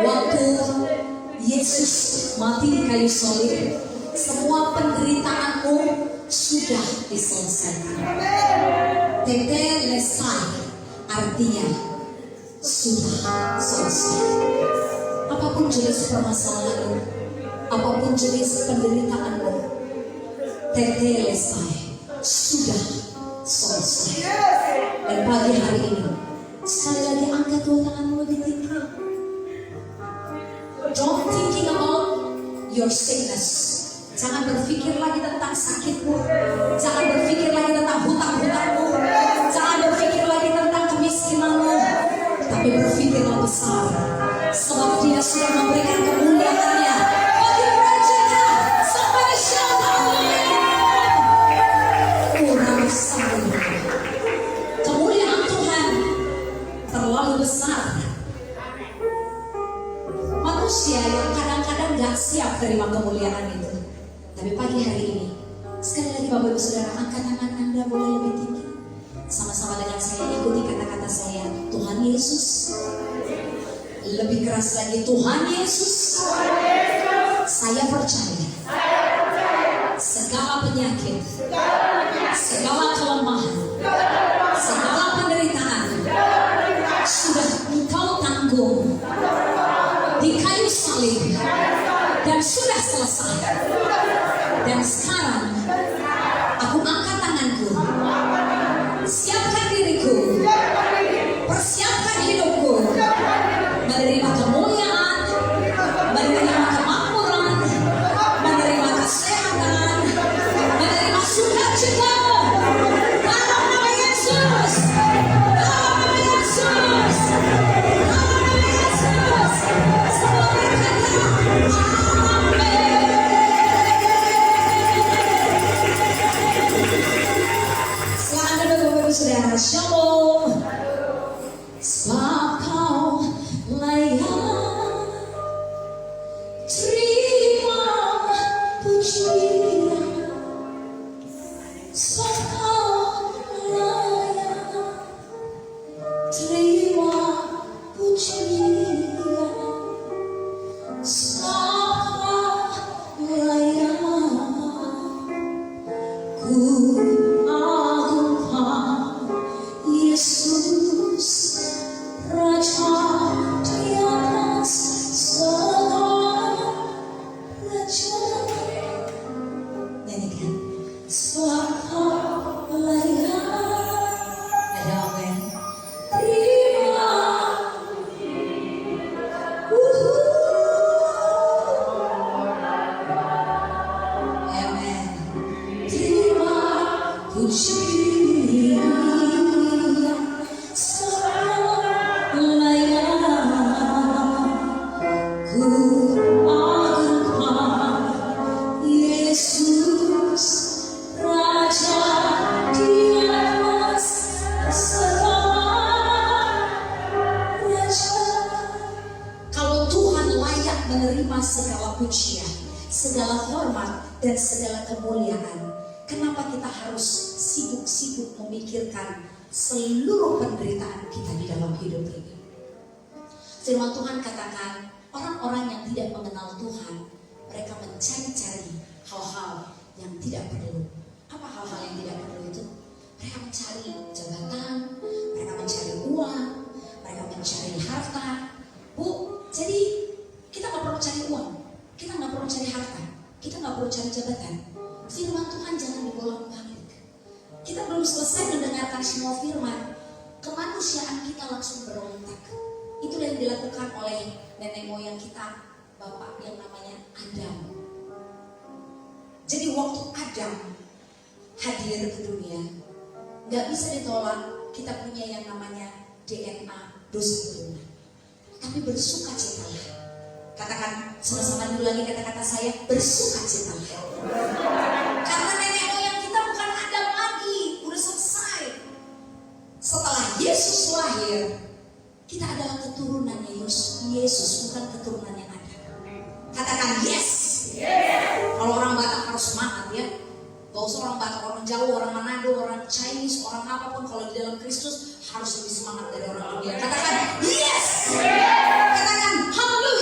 Waktu Yesus mati di kayu salib, semua penderitaanmu sudah diselesaikan. Tetelestai artinya sudah selesai. Apapun jenis permasalahanmu, apapun jenis penderitaanmu, tetelestai sudah selesai. Dan pagi hari ini, sekali lagi angkat dua tanganmu lebih tinggi. Don't thinking about your sickness. Jangan berpikir lagi tentang sakitmu. Jangan berpikir lagi tentang hutang-hutangmu. Jangan berpikir lagi tentang kemiskinanmu. Tapi berpikirlah besar, sebab Dia sudah memberikan kemuliaan-Nya bagi kerajaan-Nya. Sampai shout haleluya. Kurang besar. Kemuliaan Tuhan terlalu besar. Manusia yang kadang-kadang gak siap terima kemuliaan itu. Tapi pagi hari ini, sekali lagi Bapak Ibu Saudara, angkat tangan Anda boleh lebih tinggi. Sama-sama dengan saya ikuti kata-kata saya. Tuhan Yesus. Lebih keras lagi, Tuhan Yesus. Saya percaya segala penyakit, segala kelemahan, segala penderitaan sudah Engkau tanggung di kayu salib dan sudah selesai. Dan sekarang aku angkat tanganku, siapkan diriku, persiapkan hidupku menerima kemuliaan, menerima kemakmuran, menerima kesehatan, menerima sukacita dalam nama Yesus, dalam nama Yesus, dalam nama Yesus. Semua berkata amin. Selamat Bapak-Bapak Saudara, Shalom. Sebab Kau layak terima pujian. Sebab Kau layak terima pujian. Sebab Kau layak ku agungkan Yesus, Raja di atas segala raja. Nyanyikan. Sebab Kau layak. Ada amin. Terima. Amin. Terima pujian. Menerima segala pujian, segala hormat, dan segala kemuliaan. Kenapa kita harus sibuk-sibuk memikirkan seluruh penderitaan kita di dalam hidup ini? Firman Tuhan katakan, orang-orang yang tidak mengenal Tuhan, mereka mencari-cari hal-hal yang tidak perlu. Apa hal-hal yang tidak perlu itu? Mereka mencari jabatan, mereka mencari uang, mereka mencari harta. Bu, jadi kita nggak perlu cari uang, kita nggak perlu cari harta, kita nggak perlu cari jabatan. Firman Tuhan jangan dibolak-balik. Kita belum selesai mendengarkan semua firman, kemanusiaan kita langsung berontak. Itulah yang dilakukan oleh nenek moyang kita, bapak yang namanya Adam. Jadi waktu Adam hadir ke dunia, nggak bisa ditolak. Kita punya yang namanya DNA dosa keturunan, tapi bersukacitalah. Katakan sama-sama dulu lagi kata-kata saya, bersukacita. Karena nenek moyang kita bukan Adam lagi, udah selesai. Setelah Yesus lahir, kita adalah keturunannya Yesus, bukan keturunannya Adam. Katakan yes. Kalau orang Batak harus semangat ya. Gak usah orang Batak, orang Jawa, orang Manado, orang Chinese, orang apapun, kalau di dalam Kristus harus lebih semangat dari orang dunia. Katakan yes. Katakan haleluya.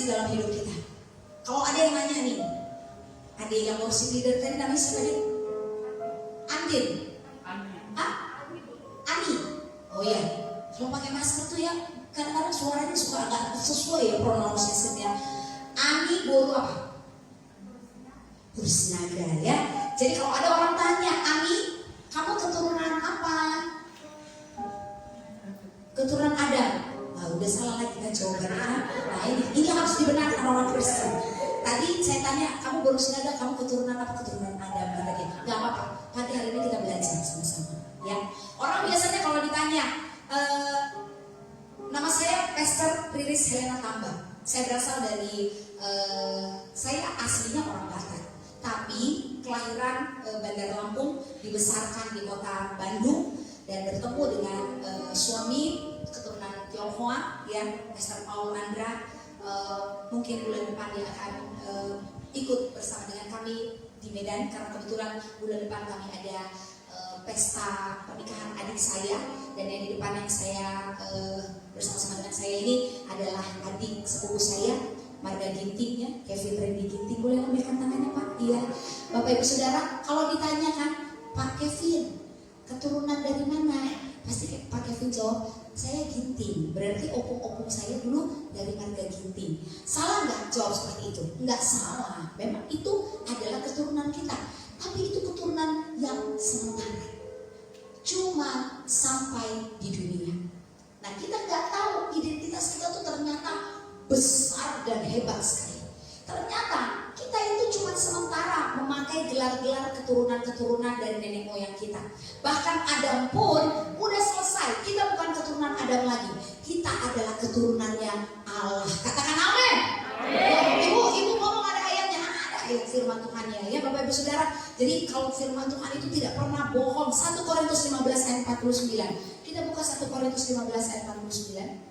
dalam hidup kita. Kalau ada yang nanya nih, ada yang worship leader tadi namanya siapa nih? Andin? Ani? Oh iya, kalau pakai masker tuh ya kadang-kadang suaranya suka agak sesuai ya pronunciation-nya. Ani Boru apa? Bersinaga ya. Jadi kalau ada orang tanya, Ani, kamu keturunan apa? Keturunan Adam. Nah, udah salah lagi kan jawabannya. Nah ini harus dibenarkan orang Kristen. Tadi saya tanya, kamu bersinaga, kamu keturunan apa? Keturunan Adam. Kata dia, nggak apa-apa. Pagi hari ini kita belajar sama-sama. Ya, orang biasanya kalau ditanya, nama saya Pastor Riris Helena Tambah. Saya berasal dari, saya aslinya orang Batak, tapi kelahiran Bandar Lampung, dibesarkan di kota Bandung dan bertemu dengan suami keturunan Tionghoa, ya, Pastor Paul Andra. Mungkin bulan depan dia akan ikut bersama dengan kami di Medan karena kebetulan bulan depan kami ada pesta pernikahan adik saya, dan yang di depan yang saya bersama-sama dengan saya ini adalah adik sepupu saya, Marga Ginting ya, Kevin Randy Ginting. Boleh lambaikan tangannya Pak? Iya. Bapak Ibu Saudara, kalau ditanyakan Pak Kevin keturunan dari mana? Pasti Pak Kevin jawab, saya Ginting. Berarti opung-opung saya dulu dari Marga Ginting. Salah nggak jawab seperti itu? Nggak salah. Memang itu adalah keturunan kita. Tapi itu keturunan yang sementara. Cuma sampai di dunia. Nah, kita nggak tahu identitas kita tuh ternyata besar dan hebat sekali. Ternyata kita itu cuma sementara memakai gelar-gelar keturunan-keturunan dari nenek moyang kita. Bahkan Adam pun udah selesai. Kita bukan keturunan Adam lagi. Kita adalah keturunannya Allah. Katakan amin. Ibu ngomong ada ayatnya, ada ayat firman Tuhannya ya Bapak Ibu Saudara. Jadi kalau firman Tuhan itu tidak pernah bohong. 1 Korintus 15 ayat 49. Kita buka 1 Korintus 15 ayat 49.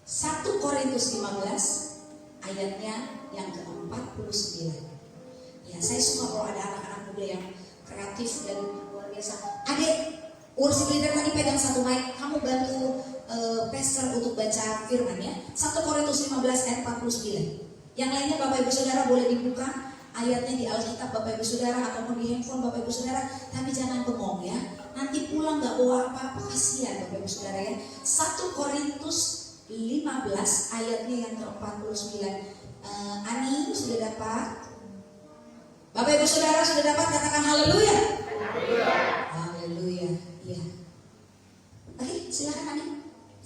1 Korintus 15 ayatnya yang ke-49. Ya, saya suka kalau ada anak-anak muda yang kreatif dan luar biasa. Adik, worship leader tadi pegang satu mic, kamu bantu pastor untuk baca firman ya. 1 Korintus 15 ayat 49. Yang lainnya Bapak Ibu Saudara boleh dibuka ayatnya di Alkitab Bapak Ibu Saudara ataupun di handphone Bapak Ibu Saudara, tapi jangan bengong ya. Nanti pulang nggak bawa apa-apa, kasihan Bapak Ibu Saudara ya. 1 Korintus 15 ayatnya yang ke-49. Ani sudah dapat? Bapak Ibu Saudara sudah dapat? Katakan haleluya. Haleluya. Ya. Oke, silakan Ani.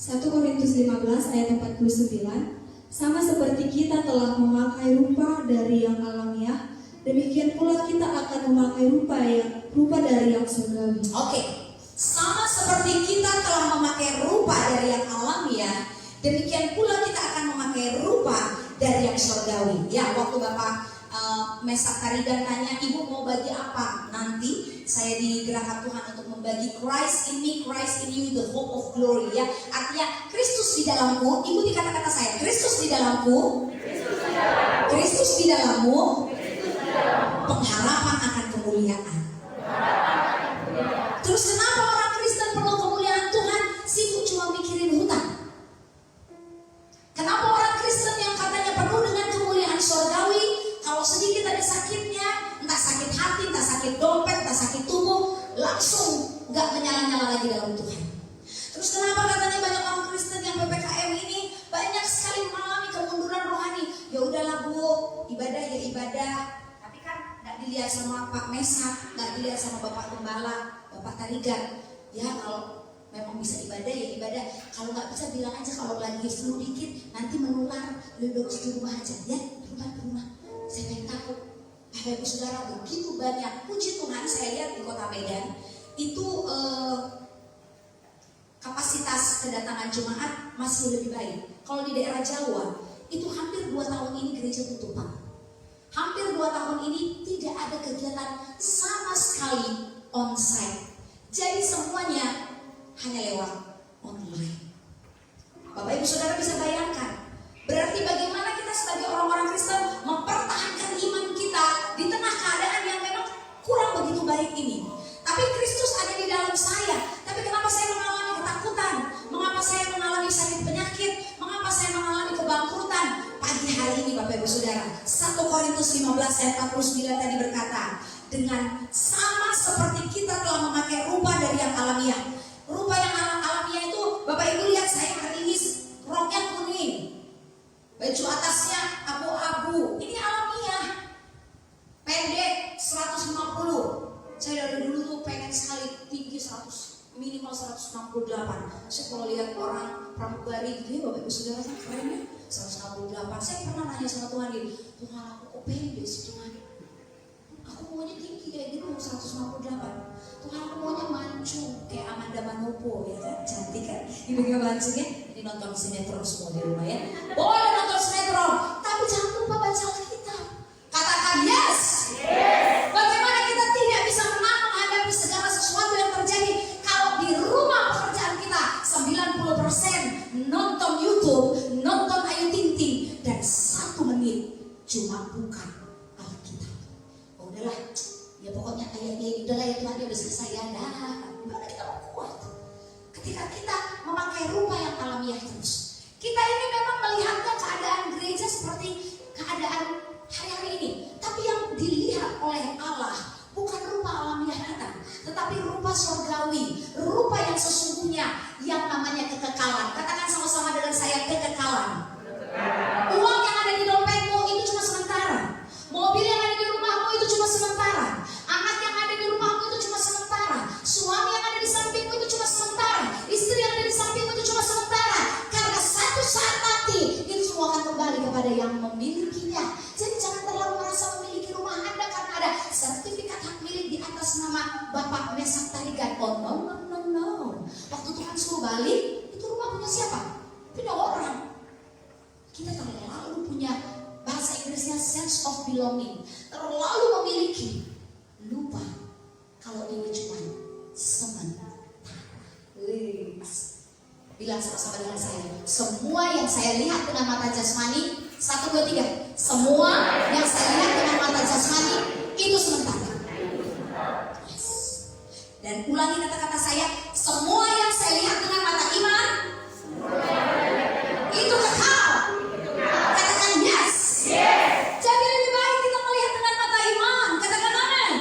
1 Korintus 15 ayat 49. Sama seperti kita telah memakai rupa dari yang alamiah, demikian pula kita akan memakai rupa dari yang surgawi. Oke. Sama seperti kita telah memakai rupa dari yang alamiah, demikian pula kita akan memakai rupa dari yang surgawi. Ya, waktu Bapak Mesak Tarigan tanya, ibu mau bagi apa? Nanti saya digerakkan Tuhan untuk membagi Christ in me, Christ in you, the hope of glory. Ya, artinya Kristus di dalamku. Ikuti kata-kata saya, Kristus di dalamku, Kristus di dalammu, pengharapan akan kemuliaan. Terus kenapa orang Kristen perlu kemuliaan Tuhan? Sibuk cuma mikirin hutang. Kenapa orang Kristen yang katanya penuh dengan kemuliaan surgawi, kalau sedikit ada sakitnya, entah sakit hati, entah sakit dompet, entah sakit tubuh, langsung gak menyala-nyala lagi dalam Tuhan. Terus kenapa katanya banyak orang Kristen yang PPKM ini banyak sekali mengalami kemunduran rohani? Ya udahlah Bu, ibadah ya ibadah, tapi kan gak dilihat sama Pak Mesak, gak dilihat sama Bapak Gembala, Bapak Tarigan. Ya kalau memang bisa ibadah ya ibadah, kalau nggak bisa bilang aja kalau lagi flu dikit nanti menular, lebih bagus di rumah aja ya, di rumah. Saya pengen takut. Bapak Ibu Saudara, begitu banyak, puji Tuhan saya lihat di kota Medan itu kapasitas kedatangan jemaat masih lebih baik. Kalau di daerah Jawa itu hampir 2 tahun ini gereja tutup Pak. Hampir 2 tahun ini tidak ada kegiatan sama sekali onsite. Jadi semuanya hanya lewat online. Bapak Ibu Saudara bisa bayangkan, berarti bagaimana kita sebagai orang-orang Kristen mempertahankan iman kita di tengah keadaan yang memang kurang begitu baik ini. Tapi Kristus ada di dalam saya. Tapi kenapa saya mengalami ketakutan? Mengapa saya mengalami sakit penyakit? Mengapa saya mengalami Ibu Saudara. 1 Korintus 15 ayat 49 tadi berkata, dengan sama seperti kita telah memakai rupa dari yang alamiah. Rupa yang alamiah itu, Bapak Ibu lihat saya hari ini roknya kuning, baju atasnya abu-abu. Ini alamiah. Pendek 150. Saya dari dulu tuh pengen sekali tinggi 100, minimal 168. Saya kalau lihat orang pramugari gitu ya, Bapak Ibu Saudara, kan keren ya, 168. Saya pernah nanya sama Tuhan gitu, Tuhan aku kok pendek sih Tuhan? Aku maunya tinggi kayak gitu 168. Tuhan aku maunya mancung kayak Amanda Manopo ya kan, cantik kan? Ibu gak mancung ya? Ini nonton sinetron semua di rumah ya. Boleh nonton sinetron, tapi jangan lupa baca Alkitab. Katakan yes. Bagaimana kita tidak bisa menang menghadapi segala sesuatu yang terjadi kalau di rumah pekerjaan kita 90% nonton YouTube, nonton Ayu Ting Ting, dan 1 menit cuma buka Alkitab. Oh, udahlah, ya pokoknya ayatnya ini udahlah ya Tuhan, dia udah selesai ya. Nah, gimana kita mau kuat ketika kita memakai rupa yang alamiah terus? Kita ini memang melihatnya keadaan gereja seperti keadaan hari-hari ini, tapi yang dilihat oleh Allah bukan rupa alamiah kita, tetapi rupa surgawi, rupa yang sesungguhnya, yang namanya kekekalan. Katakan sama-sama dengan saya, kekekalan. Uang yang ada di dompetmu itu cuma sementara, mobil yang ada di rumahmu itu cuma sementara, anak yang ada di rumahmu itu cuma sementara, suami yang ada di sampingmu itu cuma sementara, istri yang ada di sampingmu itu cuma sementara, karena satu saat nanti itu semua akan kembali kepada yang memilikinya. Jadi jangan terlalu merasa memiliki rumah Anda karena ada sertifikat hak milik di atas nama Bapak Mesak Tarigan. Oh no no no no. Waktu Tuhan suruh balik, itu rumah punya siapa? Punya orang. Kita terlalu punya, bahasa Inggrisnya sense of belonging, terlalu memiliki, lupa kalau ini cuma sementara. Bilang sama-sama dengan saya, semua yang saya lihat dengan mata jasmani, 1, 2, 3, semua yang saya lihat dengan mata jasmani itu sementara. Yes. Dan ulangi kata-kata saya, semua yang saya lihat dengan mata iman itu kekal. Katakan yes. Jadi lebih baik kita melihat dengan mata iman. Katakan amin.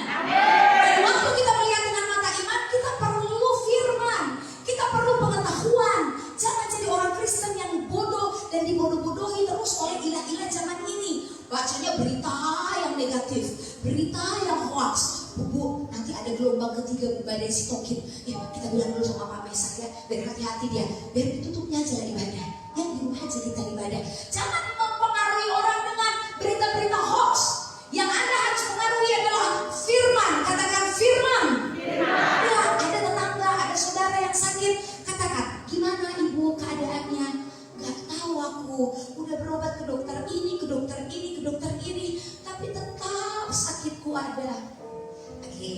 Dan waktu kita melihat dengan mata iman, kita perlu firman, kita perlu pengetahuan. Jangan jadi orang Kristen yang bodoh dan dibodoh-bodohi terus oleh ilah-ilah zaman ini. Bacanya berita yang negatif, berita yang hoax. Bu, nanti ada gelombang ketiga badai sitokin. Ya, kita bilang dulu sama Pak Mesak ya, biar hati-hati dia, biar ditutupnya aja lah ibadah. Ya, di rumah aja kita ibadah. Jangan mempengaruhi orang dengan berita-berita hoax. Yang Anda harus pengaruhi adalah firman. Katakan firman. Ya, ada tetangga, ada saudara yang sakit, katakan, gimana ibu keadaannya? Gak tahu aku, udah berobat ke dokter ini, ke dokter ini, ke dokter ini, tapi tetap sakitku ada. Oke,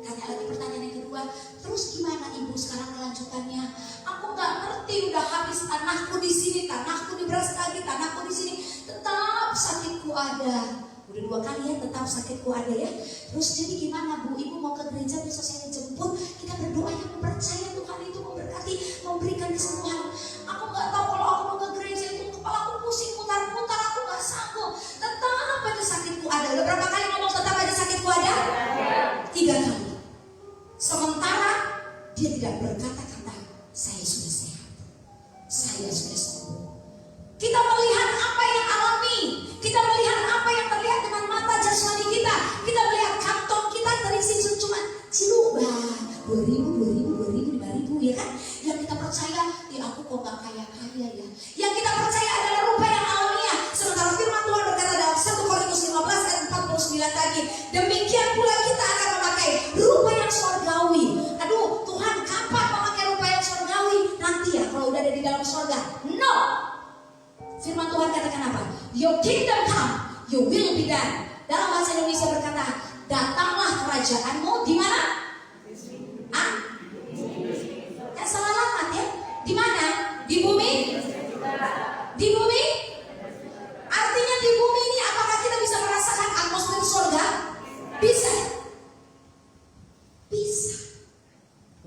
tanya lagi pertanyaan yang kedua, terus gimana ibu sekarang kelanjutannya? Aku nggak ngerti, udah habis tanahku di sini, tanahku di Brastagi, tanahku di sini, tetap sakitku ada. Udah 2 kali ya, tetap sakitku ada ya. Terus jadi gimana bu? Ibu mau ke gereja besok saya jemput. Kita berdoa yang percaya Tuhan itu memberkati, memberikan kesembuhan. Aku nggak tahu kalau aku mau ke gereja itu kepala aku pusing, mutar-mutar, aku nggak sanggup. Tetap aja sakitku ada. Udah berapa kali ngomong tetap aja sakitku ada? 3 kali. Sementara dia tidak berkata-kata, saya sudah sehat, saya sudah sembuh. Kita melihat apa yang alami, kita melihat apa yang terlihat dengan mata jasmani kita. Kita melihat kantong kita terisi cuma cilubah, 2.000, 5.000 ya kan? Yang kita percaya, ya aku kok gak kaya-kaya ya. Yang kita percaya adalah rupa yang alamiah. Sementara firman Tuhan berkata dalam 1 Korintus 15 ayat 49 tadi, demikian pula kita akan memakai rupa yang surgawi. Aduh, Tuhan kapan memakai rupa yang surgawi? Nanti ya kalau udah ada di dalam surga. No. Firman Tuhan katakan apa? Your kingdom come, your will be done. Dalam bahasa Indonesia berkata, datanglah kerajaanmu di mana? Kan salah alamat ya? Di mana? Di bumi? Di bumi? Artinya di bumi ini apakah kita bisa merasakan atmosfer surga? Bisa. Bisa.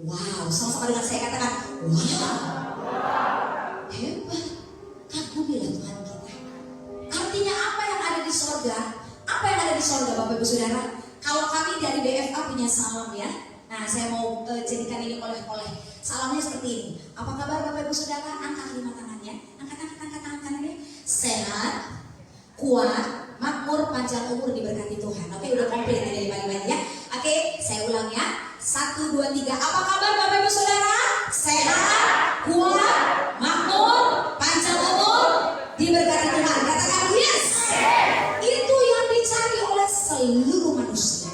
Wow, sama-sama dengan saya katakan, wow. Hebat. Kagumilah Tuhan kita. Artinya apa Ibu Saudara, kalau kami dari BFA punya salam ya. Nah, saya mau jadikan ini oleh-oleh. Salamnya seperti ini. Apa kabar Bapak Ibu Saudara? Angkat 5 tangannya. Angkat tangan kanannya. Sehat, kuat, makmur, panjang umur, diberkati Tuhan. Oke, udah komplit ini 5-5 ya. Oke, saya ulang ya. 1, 2, 3. Apa kabar Bapak Ibu Saudara? Sehat, kuat, makmur, panjang umur, diberkati Tuhan. Katakan yes. Itu yang dicari oleh seluruh manusia.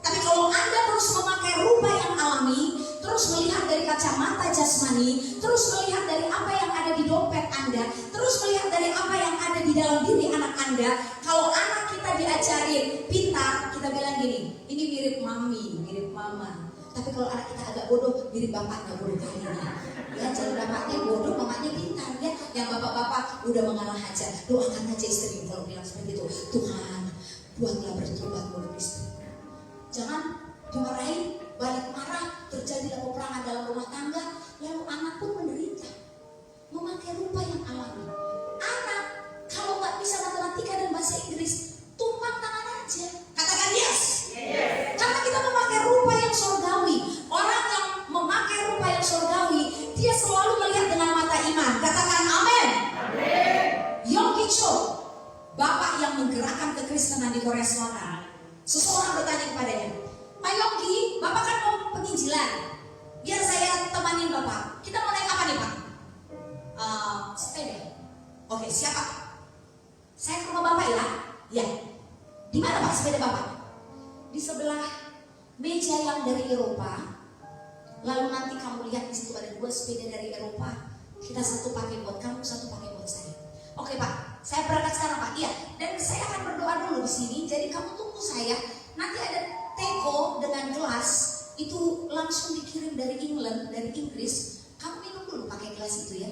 Tapi kalau Anda terus memakai rupa yang alami, terus melihat dari kacamata jasmani, terus melihat dari apa yang ada di dompet Anda, terus melihat dari apa yang ada di dalam diri anak Anda, kalau anak kita diajarin pintar, kita bilang gini, ini mirip mami, mirip mama. Tapi kalau anak kita agak bodoh, mirip bapaknya bodoh kali ini. Ya, jadi bapaknya bodoh, mamanya pintar ya. Yang bapak-bapak udah mengalah aja. Doakan aja istri kalau bilang seperti itu. Tuhan, buatlah bertobat mulut istri. Jangan dimarahin, balik marah, terjadi peperangan dalam rumah tangga, lalu anak pun menderita. Memakai rupa yang alami. Anak kalau nggak bisa matematika dan bahasa Inggris, tumpang tangan aja. Katakan yes. Karena kita memakai rupa yang surgawi. Orang yang memakai rupa yang surgawi, dia selalu melihat dengan mata iman. Katakan amin. Yonggi Cho, bapak yang menggerakkan kekristenan di Korea Selatan. Seseorang bertanya kepadanya, Pak Yonggi, bapak kan mau penginjilan, biar saya temanin bapak. Kita mau naik apa nih Pak? Sepeda. Oke, siapa? Saya ke rumah bapak ya. Ya. Di mana Pak sepeda bapak? Di sebelah meja yang dari Eropa. Lalu nanti kamu lihat di situ ada 2 sepeda dari Eropa. Kita satu pakai buat kamu, satu pakai buat saya. Oke Pak, saya berangkat sekarang Pak. Iya. Dan saya akan berdoa dulu di sini. Jadi kamu tunggu saya. Nanti ada teko dengan gelas itu langsung dikirim dari England, dari Inggris. Kamu minum dulu pakai gelas itu ya.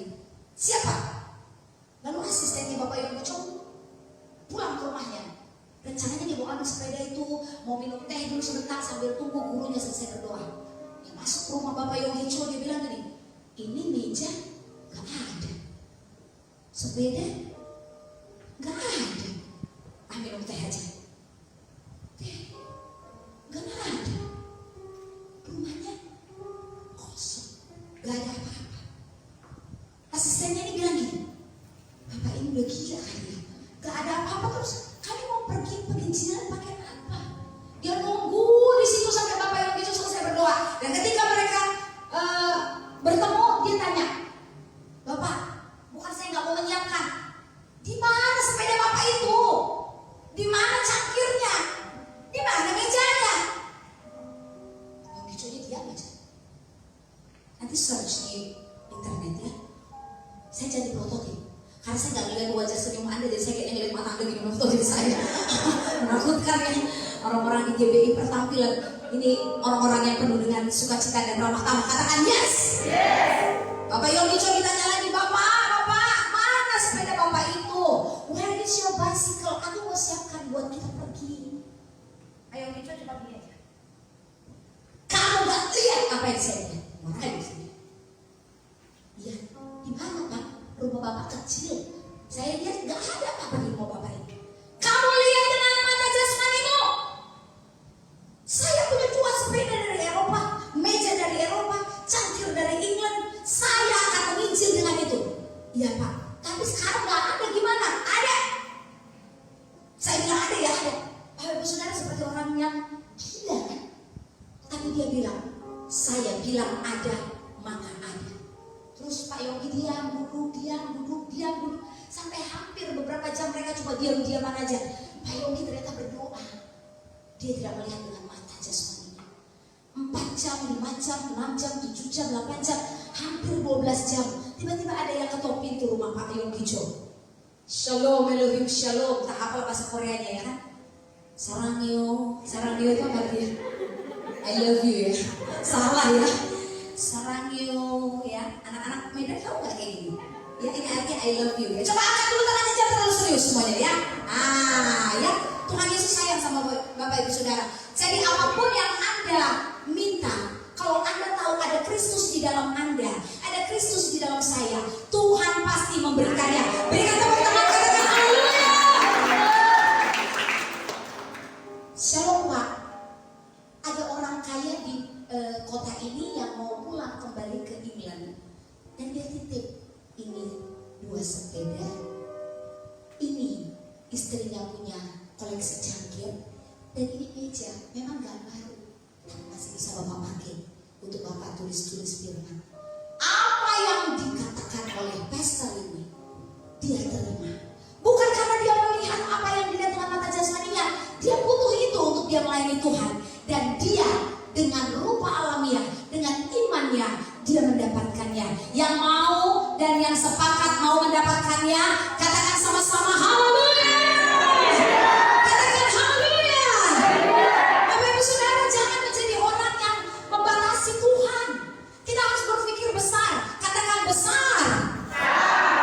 Siapa? Lalu asistennya Bapak yang mencoba pulang ke rumahnya. Rencananya dia mau ambil sepeda itu, mau minum teh dulu sebentar sambil tunggu gurunya selesai berdoa. Dia masuk ke rumah Bapak Yonggi Cho, dia bilang gini, ini meja gak ada, sepeda gak ada, minum teh aja. Teh gak ada, rumahnya kosong, gak ada apa-apa. Asistennya ini bilang gini, Bapak ini udah gila kali ya, gak ada apa-apa terus kami mau pergi penginjilan pakai apa? Dia nunggu di situ sampai Bapak yang itu selesai berdoa. Dan ketika mereka bertemu, dia tanya, Bapak, bukan saya nggak mau menyiapkan. Di mana sepeda Bapak itu? Di mana cangkirnya? Di mana mejanya? Yang dicuci diam aja. Nanti search di internet ya. Saya jadi prototip. Karena saya nggak ngeliat wajah senyum Anda, jadi saya kayaknya ngeliat mata Anda gini waktu diri saya. Menakutkan ya. Orang-orang di GBI pertampilan ini orang-orang yang penuh dengan sukacita dan ramah tamah. Katakan yes. Bapak Yonggi Cho ditanya lagi, Bapak, mana sepeda Bapak itu? Where is your bicycle? Aku mau siapkan buat kita pergi. Ayo Yonggi Cho coba begini aja. Kamu nggak lihat apa yang saya lihat? Marahin di sini. Iya, di mana Pak? Rumah Bapak kecil. Saya lihat gak ada apa-apa di rumah Bapak itu. Kamu lihat dengan mata jasmanimu. Saya punya 2 sepeda dari Eropa, meja dari Eropa, cangkir dari England. Saya akan menginjil dengan itu. Iya Pak, tapi sekarang gak ada, gimana? Ada. Saya bilang ada ya, ada. Bapak Ibu Saudara seperti orang yang gila kan? Tapi dia bilang, saya bilang ada, maka ada. Terus Pak Yonggi diam, duduk, sampai hampir beberapa jam mereka cuma diam-diaman aja. Pak Yonggi ternyata berdoa. Dia tidak melihat dengan mata jasmaninya. 4 jam, 5 jam, 6 jam, 7 jam, 8 jam, hampir 12 jam. Tiba-tiba ada yang ketok pintu rumah Pak Yonggi Cho. Shalom, Elohim, shalom. Tak hafal bahasa Koreanya ya kan? Sarangyo itu apa dia? I love you ya. Salah ya. Sarangyo ya, anak-anak Medan tahu nggak kayak gini? Ya ini artinya I love you ya. Coba angkat dulu tangannya, jangan terlalu serius semuanya ya. Ya, Tuhan Yesus sayang sama Bapak Ibu Saudara. Jadi apapun yang Anda minta, kalau Anda tahu ada Kristus di dalam Anda, ada Kristus di dalam saya, Tuhan pasti memberikannya. Berikan tepuk tangan, katakan haleluya. istrinya punya koleksi cangkir, dan ini meja memang gak baru, tapi masih bisa Bapak pakai untuk Bapak tulis-tulis firman. Apa yang dikatakan oleh pastor ini, dia terima. Bukan karena dia melihat apa yang dilihat dengan mata jasmaninya, dia butuh itu untuk dia melayani Tuhan. Dan dia dengan rupa alamiah, dengan imannya, dia mendapatkannya. Yang mau dan yang sepakat mau mendapatkannya, katakan sama-sama haleluya. Katakan haleluya. Bapak Ibu Saudara, jangan menjadi orang yang membatasi Tuhan. Kita harus berpikir besar. Katakan besar.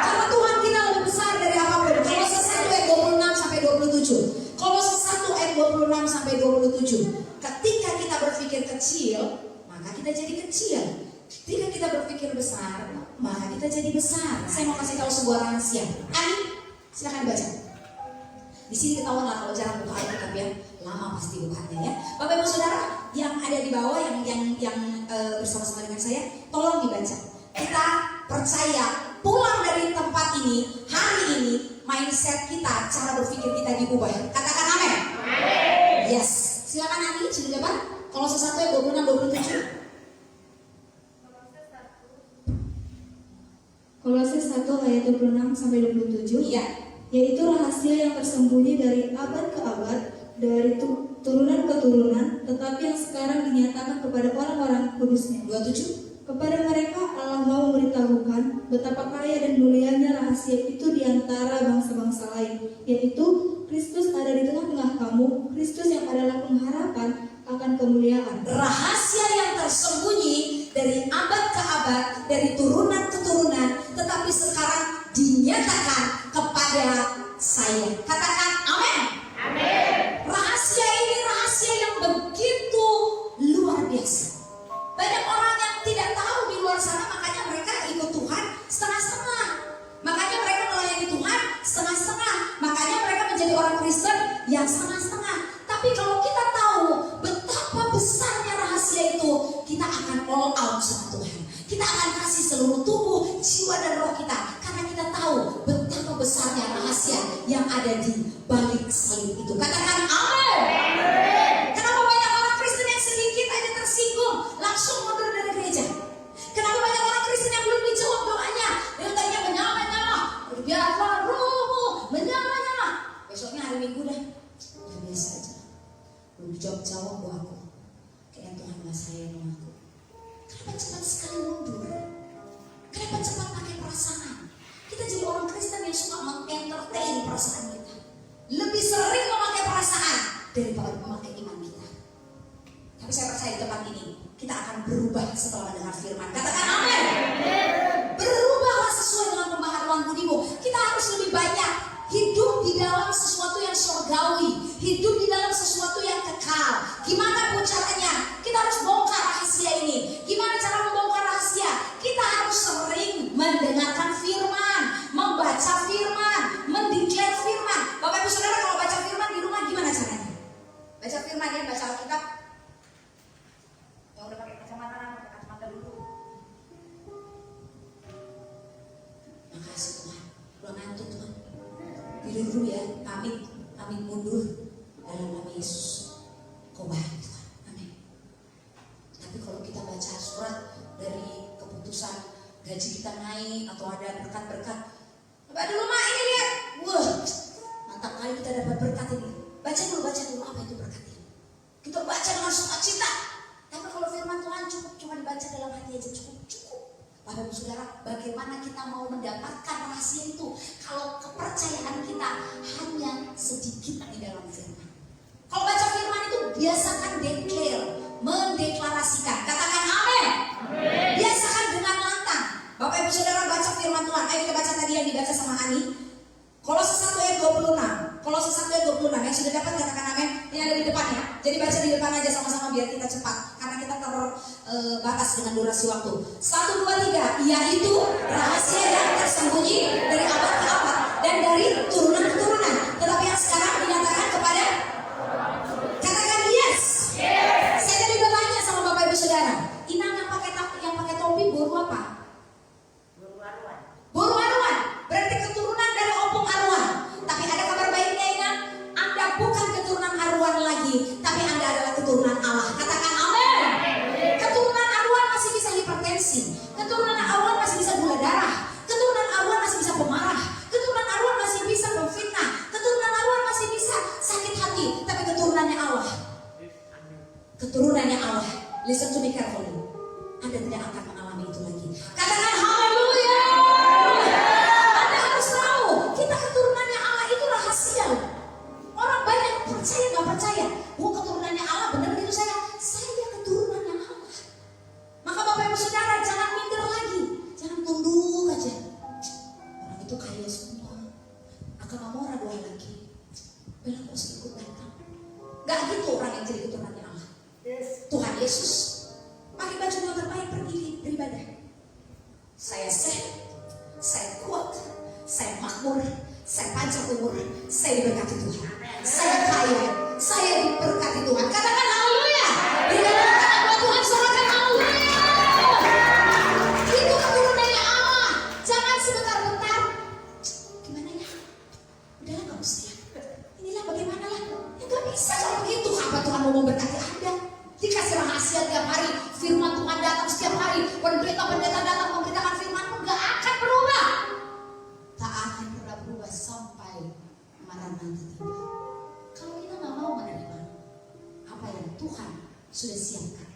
Karena Tuhan kita lebih besar dari apapun. Kolose 1 ayat 26 sampai 27. Kolose 1 ayat 26 sampai 27. Ketika kita berpikir kecil, maka kita jadi kecil. Ketika kita berpikir besar, maka kita jadi besar. Saya mau kasih tahu sebuah rahasia. Ani, silakan baca. Di sini ketahuan lah kalau jarang buka Alkitab ya, lama pasti bukanya ya. Bapak Ibu Saudara yang ada di bawah, yang bersama-sama dengan saya, tolong dibaca. Kita percaya pulang dari tempat ini, hari ini, mindset kita, cara berpikir kita diubah. Katakan amin. Yes. Silakan Ani, sudah dapat? Kolose 1 ayat 26-27. Kolose 1 ayat 26 sampai 27. Iya. Yaitu rahasia yang tersembunyi dari abad ke abad, dari turunan ke turunan, tetapi yang sekarang dinyatakan kepada orang-orang kudusnya. 27. Kepada mereka Allah mau memberitahukan betapa kaya dan mulianya rahasia itu di antara bangsa-bangsa lain, yaitu Kristus ada di tengah-tengah kamu, Kristus yang adalah pengharapan akan kemuliaan. Rahasia yang tersembunyi dari abad ke abad, dari turunan ke turunan, tetapi sekarang dinyatakan kepada saya. Katakan amin. Amin. Rahasia ini rahasia yang begitu luar biasa. Banyak orang yang tidak tahu di luar sana, makanya mereka ikut Tuhan setengah-setengah. Makanya mereka melayani Tuhan setengah-setengah. Makanya mereka menjadi orang Kristen yang setengah-setengah. Tapi kalau kita tahu betapa besarnya rahasia itu, kita akan all out sama Tuhan. Kita akan kasih seluruh tubuh, jiwa dan roh kita. Karena kita tahu betapa besarnya rahasia yang ada di balik salib itu. Katakan amin. Kenapa banyak orang Kristen yang sedikit aja tersinggung langsung mundur dari gereja? Kenapa banyak orang Kristen yang belum dijawab doanya? Yang tadinya menyala-nyala, biarlah rohmu menyala-nyala. Besoknya hari Minggu dah biasa aja. Belum dijawab doaku. Kayaknya Tuhan gak sayang sama aku. Kenapa cepat sekali mundur? Kenapa cepat pakai perasaan? Kita jadi orang Kristen yang suka mengentertain perasaan kita. Lebih sering memakai perasaan daripada memakai iman kita. Tapi saya percaya di tempat ini kita akan berubah setelah mendengar firman. Katakan amin. Berubahlah sesuai dengan pembaharuan budimu. Kita harus lebih banyak hidup di dalam sesuatu yang surgawi, hidup di dalam sesuatu yang kekal. Gimana pun caranya, kita harus bongkar rahasia ini. Gimana cara membongkar rahasia? Kita harus sering mendengarkan firman, membaca firman, mendeklar firman. Bapak Ibu Saudara, kalau baca firman di rumah gimana caranya? Baca firman ya, baca Alkitab. Yang udah pakai kacamata, pakai kacamata dulu. Makasih Tuhan, udah ngantuk Tuhan. Tidur dulu ya, pamit mundur dalam nama Yesus. Kau baik Tuhan, amin. Tapi kalau kita baca surat dari keputusan gaji kita naik atau ada berkat-berkat, bapak dulu mah ini lihat, wah mantap kali kita dapat berkat ini. Baca dulu apa itu berkat ini. Kita baca dengan sukacita. Tapi kalau firman Tuhan cuma dibaca dalam hati aja cukup. Bapak Ibu Saudara, bagaimana kita mau mendapatkan rahasia itu kalau kepercayaan kita hanya sedikit di dalam firman? Kalau baca firman itu biasakan declare, mendeklarasikan. Katakan amin. Biasakan dengan lantang. Bapak Ibu Saudara baca firman Tuhan. Ayo kita baca tadi yang dibaca sama Ani. Kolose 1 ayat 26. Kolose 1 ayat 26. Yang sudah dapat katakan amin. Ini ada di depan ya. Jadi baca di depan aja sama-sama biar kita cepat. Karena kita terbatas dengan durasi waktu. 1, 2, 3. Yaitu rahasia yang tersembunyi dari abad ke abad dan dari turunan ke turunan. Tetapi yang sekarang dinyatakan kepada, katakan yes. Saya tadi udah tanya sama Bapak Ibu Saudara. Inang yang pakai topi boru apa? Boru aruan. Berarti keturunan dari opung aruan. Tapi ada kabar baiknya Saya panjang umur, saya diberkati Tuhan. Saya kaya, saya diberkati Tuhan. Katakan haleluya. Di dalam kata buat Tuhan, sorakan haleluya. Itu keturunannya Allah. Jangan sebentar-bentar. Gimana ya? Udahlah gak mesti ya. Inilah bagaimana lah. Ya gak bisa kalau begitu. Apa Tuhan mau memberkati Anda? Dikasih rahasia tiap hari. Firman Tuhan datang setiap hari. Pendeta-pendeta datang memberitakan firman-Mu. Gak akan berubah. Tak akan pernah berubah sampai Maranatha tiba. Kalau kita gak mau menerima apa yang Tuhan sudah siapkan.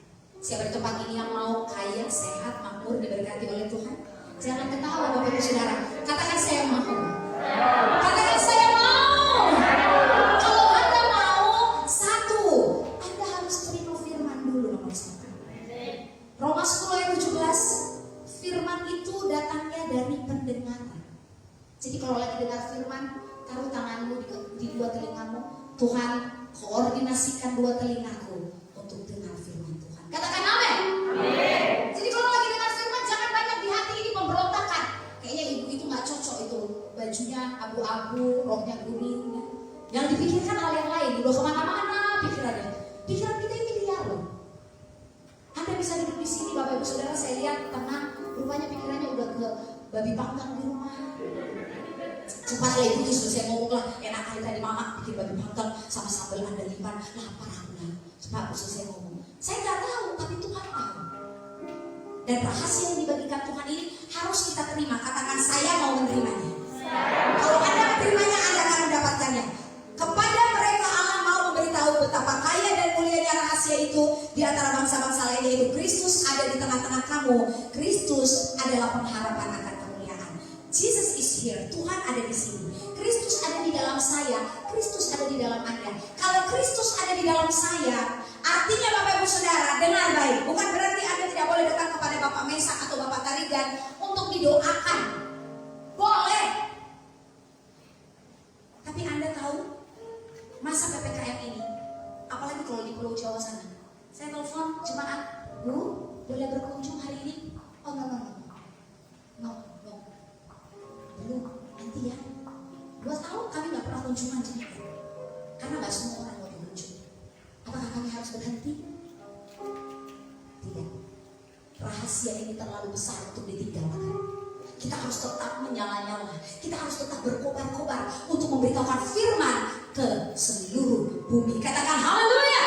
Siapa di tempat ini yang mau kaya, sehat, makmur, diberkati oleh Tuhan? Jangan ketawa Bapak Ibu Saudara. Katakan saya mau. Katakan saya mau. Kalau Anda mau, satu, Anda harus terima firman dulu nomor satu. Roma 10 ayat 17, firman itu datangnya dari pendengaran. Jadi kalau lagi dengar firman, taruh tanganmu di dua telingamu. Tuhan, koordinasikan dua telingaku untuk dengar firman Tuhan. Katakan amin. Jadi kalau lagi dengar firman, jangan banyak di hati ini pemberontakan. Kayaknya ibu itu gak cocok itu. Bajunya abu-abu, roknya kuning. Yang dipikirkan hal yang lain. Udah kemana-mana pikirannya. Pikiran kita ini liar loh. Anda bisa duduk di sini Bapak Ibu Saudara, saya lihat tenang. Rupanya pikirannya udah ke babi panggang di rumah. Cepat lah ibu sudah saya ngomong lah. Enak kali tadi mama bikin babi panggang sama sambal andaliman. Lapar aku lah. Cepat sudah saya ngomong. Saya gak tahu tapi Tuhan tahu. Dan rahasia yang dibagikan Tuhan ini harus kita terima. Katakan saya mau menerimanya. Kalau Anda menerimanya, Anda akan mendapatkannya. Kepada mereka Allah mau memberitahu betapa kaya dan mulianya rahasia itu di antara bangsa-bangsa lain, yaitu Kristus ada di tengah-tengah kamu. Kristus adalah pengharapan akan kemuliaan. Jesus is here. Tuhan ada di sini. Kristus ada di dalam saya. Kristus ada di dalam Anda. Kalau Kristus ada di dalam saya, artinya Bapak Ibu Saudara, dengar baik. Bukan berarti Anda tidak boleh datang kepada Bapak Mesak atau Bapak Tarigan untuk didoakan. Boleh. Tapi Anda tahu, masa PPKM ini, apalagi kalau di Pulau Jawa sana, saya telepon jemaat, Bu, boleh berkunjung hari ini? Oh, no. Belum, nanti ya. 2 tahun kami gak pernah kunjungan jemaat. Karena gak semua orang mau dikunjungi. Apakah kami harus berhenti? Tidak. Rahasia ini terlalu besar untuk ditinggalkan. Kita harus tetap menyala-nyala. Kita harus tetap berkobar-kobar untuk memberitahukan firman ke seluruh bumi. Katakan haleluya.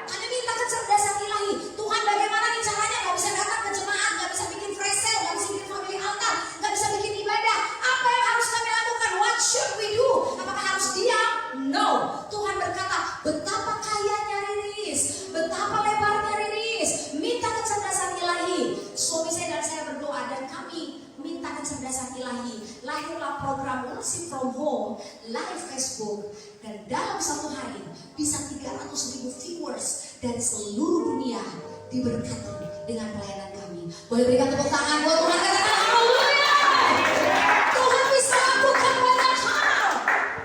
Kami minta kecerdasan ilahi. Tuhan, bagaimana nih caranya? Gak bisa datang ke jemaat, gak bisa bikin fresh sale, gak bisa bikin family altar, gak bisa bikin ibadah. Apa yang harus kami lakukan? What should we do? Apakah harus diam? No. Tuhan berkata, betapa kayanya riris, betapa lebarnya riris. Minta kecerdasan ilahi. Suami saya dan saya berdoa dan kami minta kecerdasan ilahi. Lahirlah program Worship from Home live Facebook, dan dalam 1 hari bisa 300.000 viewers dari seluruh dunia diberkati dengan pelayanan kami. Boleh berikan tepuk tangan buat Tuhan. Katakan haleluya. Tuhan bisa lakukan banyak hal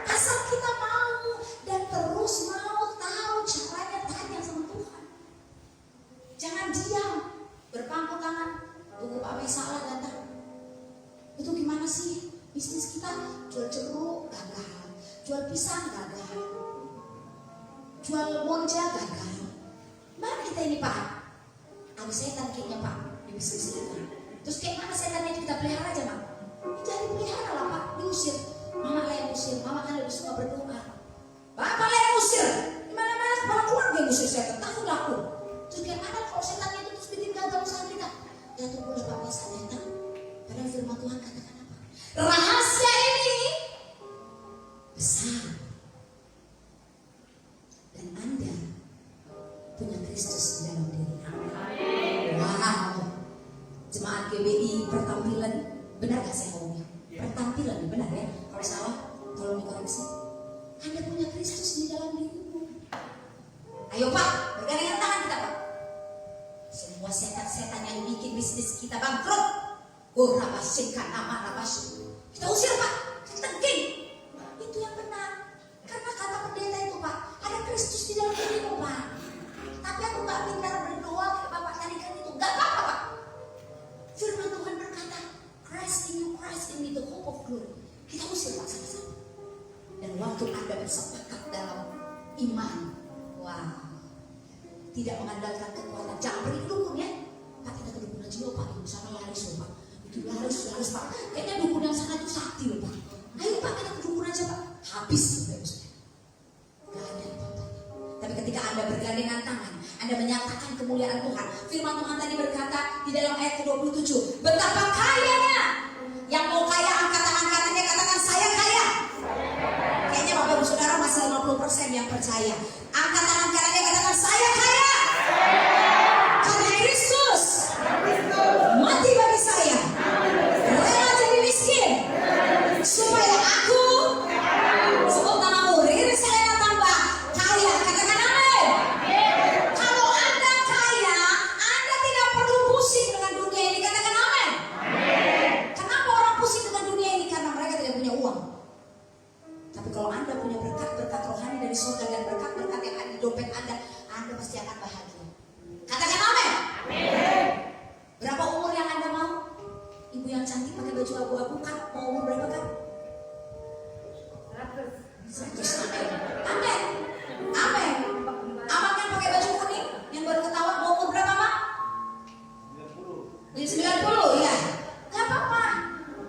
asal kita mau dan terus mau tahu caranya. Tanya sama Tuhan. Jangan diam berpangku tangan tunggu Pak Mesak datang. Itu gimana sih bisnis kita? Jual jeruk gagal, jual pisang gagal, jual monja gagal. Mana kita ini Pak? Ada setan kayaknya Pak di bisnis kita. Terus kayak mana setannya kita pelihara aja Pak? Jadi pelihara lah Pak, diusir. Mama lah yang usir, mama kan lebih suka berdoa. Bapak lah yang usir. Dimana-mana kepala keluarga yang usir setan, takut aku. Terus kayak mana kalau setannya itu terus bikin gagal usaha kita? Ya tunggu Pak Mesak datang. Padahal firman Tuhan katakan apa? Rahasia ini besar. Dan Anda punya Kristus di dalam diri Anda. Wow. Jemaat GBI pertampilan, benar gak saya ngomongnya? Pertampilan, benar ya? Kalau salah, tolong dikoreksi. Anda punya Kristus di dalam dirimu. Ayo Pak, bergandengan tangan kita Pak. Semua setan-setan yang bikin bisnis kita bangkrut, rabasinkan nama rabasin, kita usir Pak, kita geng. Itu yang benar. Karena kata pendeta itu Pak, ada Kristus di dalam dirimu Pak. Tapi aku gak pintar berdoa kayak Bapak tarikan itu. Gak apa-apa Pak. Firman Tuhan berkata, Christ in you, Christ in me, the hope of glory. Kita usir Dan waktu Anda bersepakat dalam iman, tidak mengandalkan kekuatan. Jangan pergi dukun ya. Pak, kita ke dukun aja Pak, di sana laris loh Pak. Itu laris Pak. Kayaknya dukun yang sana itu sakti loh Pak. Ayo Pak, kita ke dukun aja Pak. Habis Bapak Ibu. Gak ada apa-apa. Tapi ketika Anda bergandengan tangan, Anda menyatakan kemuliaan Tuhan. Firman Tuhan tadi berkata di dalam ayat ke-27, betapa kayanya. Yang mau kaya angkat tangan kanannya, katakan saya kaya. Kayaknya Bapak Ibu Saudara masih 50% yang percaya. Angkat tangan kanannya, katakan saya kaya. Karena Kristus mati bagi saya. Rela jadi miskin supaya aku, sebut namamu, Riri Selena tambah kaya. Katakan amin. Kalau Anda kaya, Anda tidak perlu pusing dengan dunia ini. Katakan amin. Kenapa orang pusing dengan dunia ini? Karena mereka tidak punya uang. Tapi kalau Anda punya berkat-berkat rohani dari surga dan berkat-berkat yang ada di dompet Anda pasti akan bahagia. Katakan amin. Berapa umur yang Anda mau? Ibu yang cantik pakai baju abu-abu kan? Mau umur berapa kan? 100. Amin. Amin. Aman kan pakai baju kuning yang baru ketahuan? Mau umur berapa Mak? 90 ya. Gak apa-apa.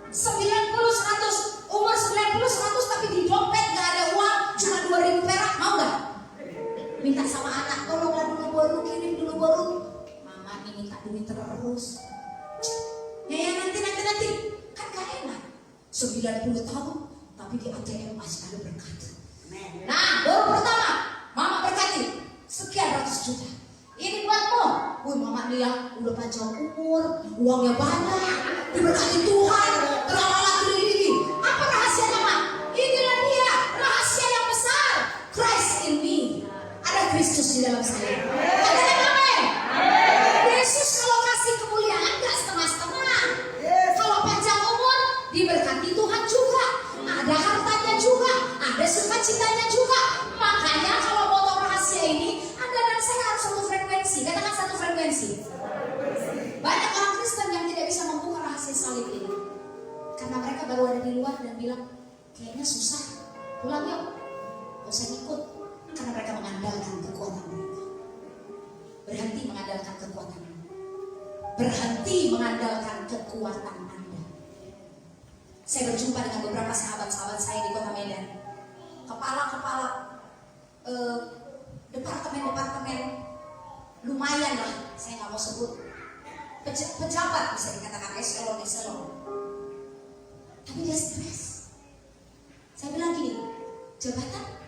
90, 100. Umur 90, 100 tapi di dompet gak ada uang, cuma 2.000 perak. Mau gak? Minta sama anak, tolonglah dulu baru, kirim dulu baru. Mama ini minta duit terus. Ya nanti. Kan gak enak. 90 tahun tapi di ATM masih ada berkat. Nah, baru pertama Mama berkati sekian ratus juta. Ini buatmu. Wih, Mama dia udah panjang umur, uangnya banyak, diberkati Tuhan, terlalu ini. Apa rahasianya Mak? Inilah dia rahasia yang besar. Christ in me. Ada Kristus di dalam saya. Katakan amin. Yesus kalau kasih kemuliaan gak setengah-setengah. Kalau panjang umur diberkati Tuhan juga. Ada hartanya juga, ada sukacitanya juga. Makanya kalau mau tahu rahasia ini, Anda dan saya harus satu frekuensi. Katakan satu frekuensi. Banyak orang Kristen yang tidak bisa membuka rahasia salib ini karena mereka baru ada di luar dan bilang kayaknya susah, pulang yuk, gak usah ikut. Karena mereka mengandalkan kekuatan mereka. Berhenti mengandalkan kekuatan Anda. Berhenti mengandalkan kekuatan Anda. Saya berjumpa dengan beberapa sahabat-sahabat saya di kota Medan. Kepala-kepala departemen-departemen lumayan lah, saya nggak mau sebut. Pejabat bisa dikatakan eselon. Tapi dia stres. Saya bilang gini, jabatan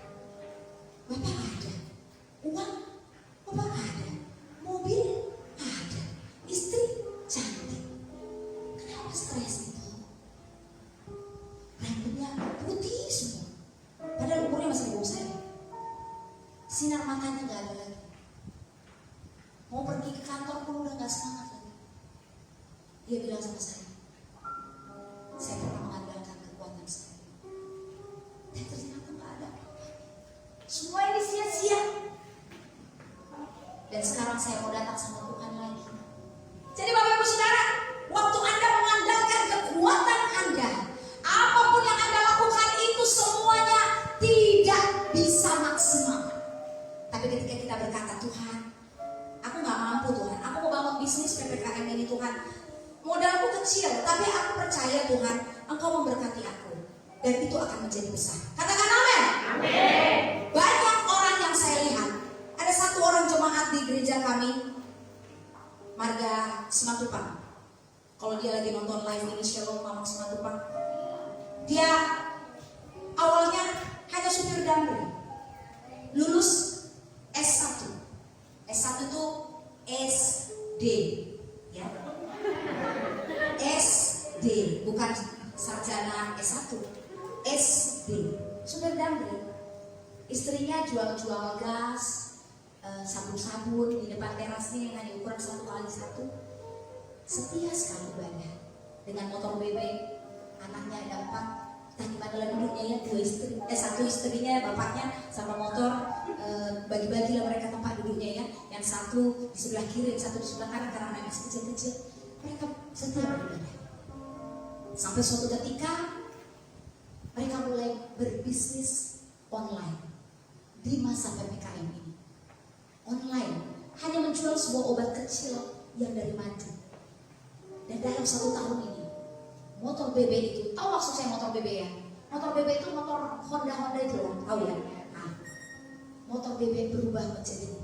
Bapak ada, uang Bapak ada, mobil ada, istri cantik. Kenapa stres itu? Rambutnya putih semua, padahal umurnya masih di bawah saya. Sinar matanya gak ada lagi. Mau pergi ke kantor pun udah gak semangat lagi. Dia bilang sama saya pernah mengandalkan kekuatan saya, dan ternyata gak ada apa-apa. Semua ini sia-sia. Dan sekarang saya mau datang sama Tuhan lagi. Jadi Bapak Ibu Saudara, waktu Anda mengandalkan kekuatan Anda, apapun yang Anda lakukan itu semuanya tidak bisa maksimal. Tapi ketika kita berkata, Tuhan, aku gak mampu Tuhan, aku mau bangun bisnis PPKM ini Tuhan, modalku kecil, tapi aku percaya Tuhan, Engkau memberkati aku, dan itu akan menjadi besar. Katakan amin. Amin. Banyak orang yang saya lihat, ada satu orang jemaat di gereja kami, Marga Simatupang. Kalau dia lagi nonton live ini, Shalom Mama Simatupang. Dia awalnya hanya supir damri, lulus S1. S1 itu SD, ya. SD, bukan sarjana S1. SD, supir damri. Istrinya jual-jual gas, sabun-sabun di depan terasnya yang hanya ukuran 1x1. Setia sekali ibadah. Dengan motor BB, anaknya ada 4. Tadi gimana duduknya ya, 2 istri, 1 istrinya, bapaknya sama motor, bagi-bagi lah mereka tempat duduknya ya. Yang satu di sebelah kiri, yang satu di sebelah kanan karena anak kecil-kecil. Mereka setia beribadah. Sampai suatu ketika Mereka mulai berbisnis online di masa PPKM ini. Online, hanya menjual sebuah obat kecil yang dari madu. Dan dalam 1 tahun ini, motor BB itu, tahu maksud saya motor BB ya? Motor BB itu motor Honda itu loh, tahu ya? Nah, motor BB berubah menjadi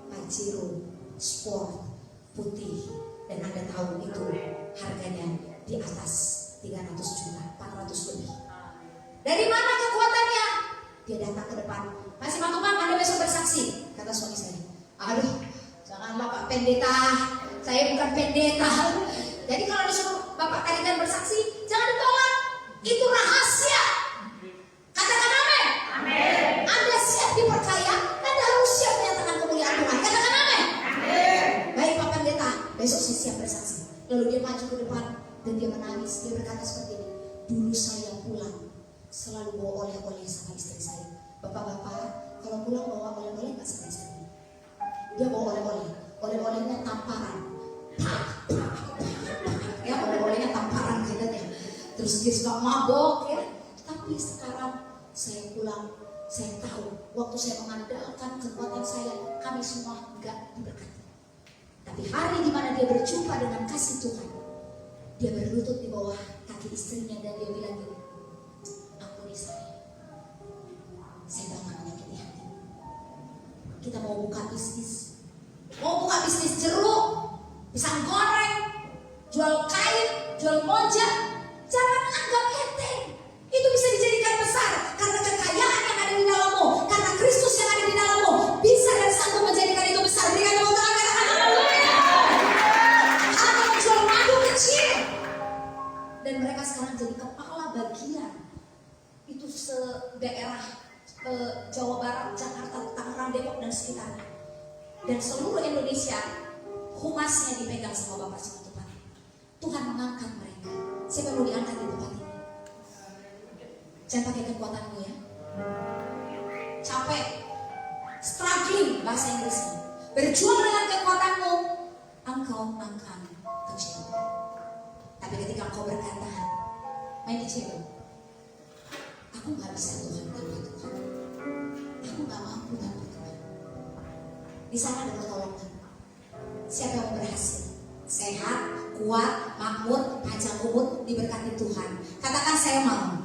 Pajero Sport putih. Dan Anda tahu itu harganya di atas 300 juta, 400 lebih. Dari mana kekuatannya? Dia datang ke depan. Masih Matuman, Anda besok bersaksi. Kata suami saya, aduh, janganlah Pak Pendeta, saya bukan pendeta. Jadi kalau disuruh Bapak Karigan bersaksi, jangan ditolak. Itu rahasia. Katakan amin. Amin. Anda siap diperkaya, Anda harus siap menyatakan kemuliaan Tuhan. Katakan amin. Amin. Baik Pak Pendeta, besok saya siap bersaksi. Lalu dia maju ke depan dan dia menangis. Dia berkata seperti ini, dulu saya pulang selalu bawa oleh-oleh sama istri saya. Bapak-bapak, kalau pulang bawa oleh-oleh nggak sama istri? Dia bawa oleh-oleh. Oleh-olehnya tamparan. Ya, oleh-olehnya tamparan gitu ya. Terus dia suka mabok ya. Tapi sekarang saya pulang, saya tahu waktu saya mengandalkan kekuatan saya, kami semua enggak diberkati. Tapi hari di mana dia berjumpa dengan kasih Tuhan, dia berlutut di bawah kaki istrinya dan dia bilang gini, ampuni saya banyak menyakiti hati. Kita mau buka bisnis jeruk, pisang goreng, jual kain, jual mojak. Jangan anggap enteng. Itu bisa dijadikan besar karena kekayaan yang ada di dalammu, karena Kristus yang ada di dalammu bisa dan sanggup menjadikan itu besar. Berikan tepuk tangan katakan haleluya. Atau menjual madu kecil. Dan mereka sekarang jadi kepala bagian. Itu daerah Jawa Barat, Jakarta, Tangerang, Depok dan sekitarnya. Dan seluruh Indonesia humasnya dipegang sama Bapak Simatupang. Tuhan mengangkat mereka. Siapa yang mau diangkat di tempat ini? Jangan pakai kekuatanmu ya. Capek, struggling bahasa Inggrisnya. Berjuang dengan kekuatanmu, engkau akan kecewa. Tapi ketika engkau berkata, main kecewa, aku gak bisa Tuhan tanpa Tuhan. Aku gak mampu tanpa Tuhan. Di sana ada pertolongan. Siapa yang berhasil? Sehat, kuat, makmur, panjang umur, diberkati Tuhan. Katakan saya mau.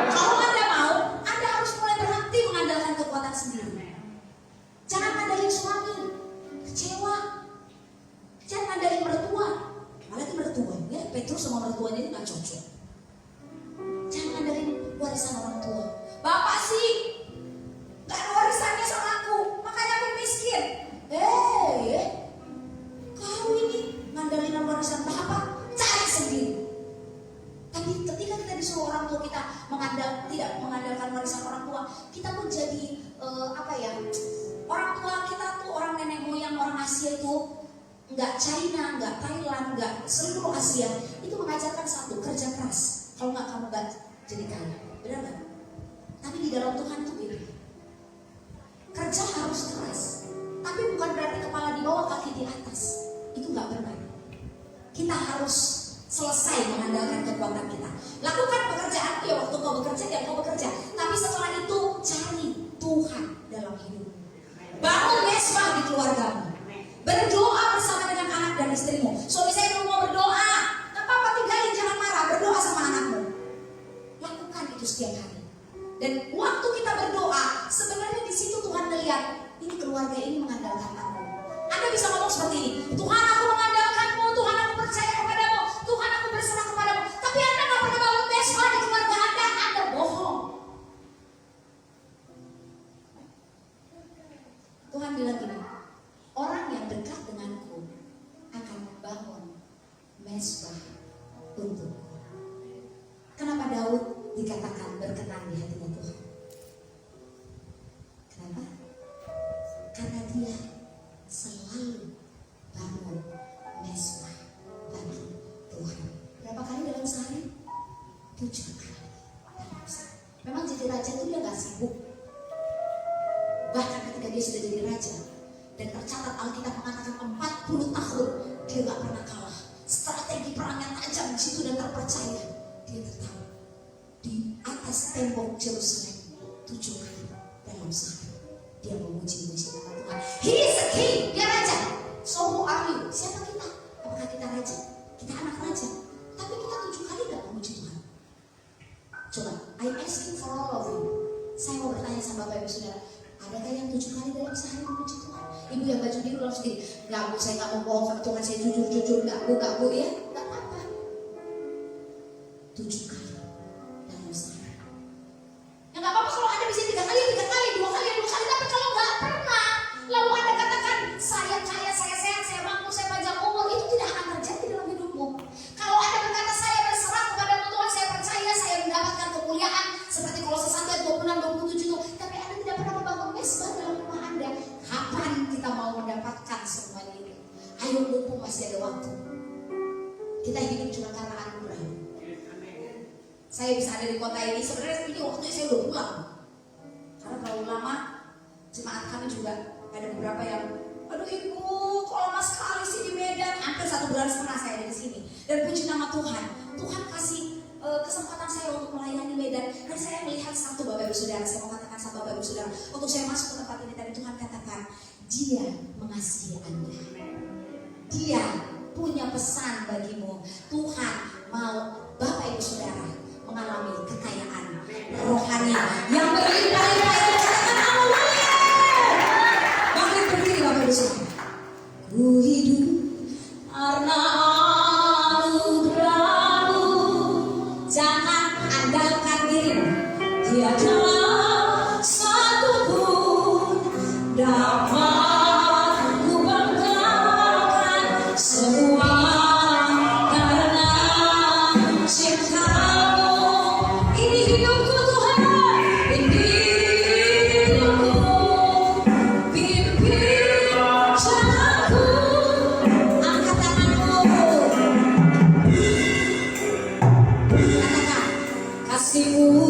Kalau Anda mau, Anda harus mulai berhenti mengandalkan kekuatan sendiri. Jangan andalin suami, kecewa. Jangan andalin mertua, apalagi mertua. Ya, Petrus sama mertuanya itu nggak cocok. Jangan andalin warisan orang tua. Bapak sih nggak ada warisannya sama aku, makanya aku miskin. Kau ini ngandalin warisan bapak, cari sendiri. Tapi ketika kita disuruh orang tua kita tidak mengandalkan warisan orang tua, kita pun jadi orang tua kita tuh orang nenek moyang orang Asia itu, nggak China, nggak Thailand, nggak seluruh Asia itu mengajarkan satu, kerja keras. Kalau nggak kamu nggak jadi kaya, benar nggak? Tapi di dalam Tuhan itu beda. Kerja harus keras, tapi bukan berarti kepala di bawah kaki di atas. Itu nggak benar. Kita harus selesai mengandalkan kekuatan kita. Lakukan pekerjaan ya waktu kau bekerja ya kau bekerja. Tapi setelah itu cari Tuhan dalam hidup. Bangun mesbah di keluargamu. Berdoa bersama dengan anak dan istrimu. Suami saya belum mau berdoa. Gak apa-apa, tinggalin, jangan marah. Berdoa sama anakmu. Lakukan itu setiap hari. Dan waktu kita berdoa, sebenarnya di situ Tuhan melihat ini keluarga ini mengandalkan aku. Anda bisa ngomong seperti ini, Tuhan aku mengandalkanmu, Tuhan aku percaya kepadamu, Tuhan aku berserah kepadamu. Tapi Anda gak pernah bangun mesbah di keluarga Anda bohong. Tuhan bilang gini, orang yang dekat denganku akan membangun mesbah untukku. Kenapa Daud dikatakan berkenan di hatinya Tuhan? Kenapa? Karena dia selalu bangun mesbah bagi Tuhan. Berapa kali dalam sehari? 7 kali dalam sehari. Memang jadi raja itu dia gak sibuk. Bahkan ketika dia sudah jadi raja, dan tercatat Alkitab mengatakan 40 tahun dia gak pernah kalah. Strategi perang yang tajam di situ dan terpercaya. Dia tetap di atas atas tembok Jerusalem 7 kali dalam sehari. Dia memuji-muji nama Tuhan. He is a king, dia raja. So who are you? Siapa kita? Apakah kita raja? Kita anak raja. Tapi kita 7 kali gak memuji Tuhan. Coba, I asking for all of you. Saya mau bertanya sama Bapak Ibu Saudara, adakah yang 7 kali dalam sehari memuji Tuhan? Ibu yang baju biru langsung gini, enggak Bu, saya gak mau bohong sama Tuhan, saya jujur, enggak Bu ya, enggak apa-apa. 7 kali dalam sehari. Ya enggak apa-apa kalau Anda bisa 3 kali, 2 kali, tapi kalau enggak pernah, lalu Anda katakan, saya kaya, saya sehat, saya mampu, saya panjang umur, itu tidak akan terjadi dalam hidupmu. Kalau Anda berkata, saya berserah kepada Tuhan, saya percaya, saya mendapatkan kemuliaan, seperti Kolose 1 ayat 26-27 itu, tapi Anda tidak pernah membangun mesbah dalam rumah Anda. Kapan kita mau mendapatkan semua ini? Ayo, mumpung masih ada waktu. Kita hidup cuma karena anugerah. Saya bisa ada di kota ini, sebenarnya ini waktunya saya udah pulang. Karena terlalu lama, jemaat kami juga ada beberapa yang, aduh ibu, kok lama sekali sih di Medan. Hampir 1,5 bulan saya ada di sini. Dan puji nama Tuhan, Tuhan kasih kesempatan saya untuk melayani Medan. Dan saya melihat satu Bapak Ibu Saudara, saya mau katakan sama Bapak Ibu Saudara, untuk saya masuk ke tempat ini tadi Tuhan katakan, Dia mengasihi Anda. Dia punya pesan bagimu. Tuhan mau Bapak Ibu Saudara mengalami kekayaan rohani yang berlimpah-limpah. Bangkit berdiri Bapak Ibu Saudara. Ku hidup karena anugerah-Mu. Jangan andalkan diri, tiada satupun dapat ku banggakan, semua karena cinta-Mu. Ini hidupku Tuhan, ini hidupku, pimpin jalanku, angkat tanganmu, katakan kasih-Mu.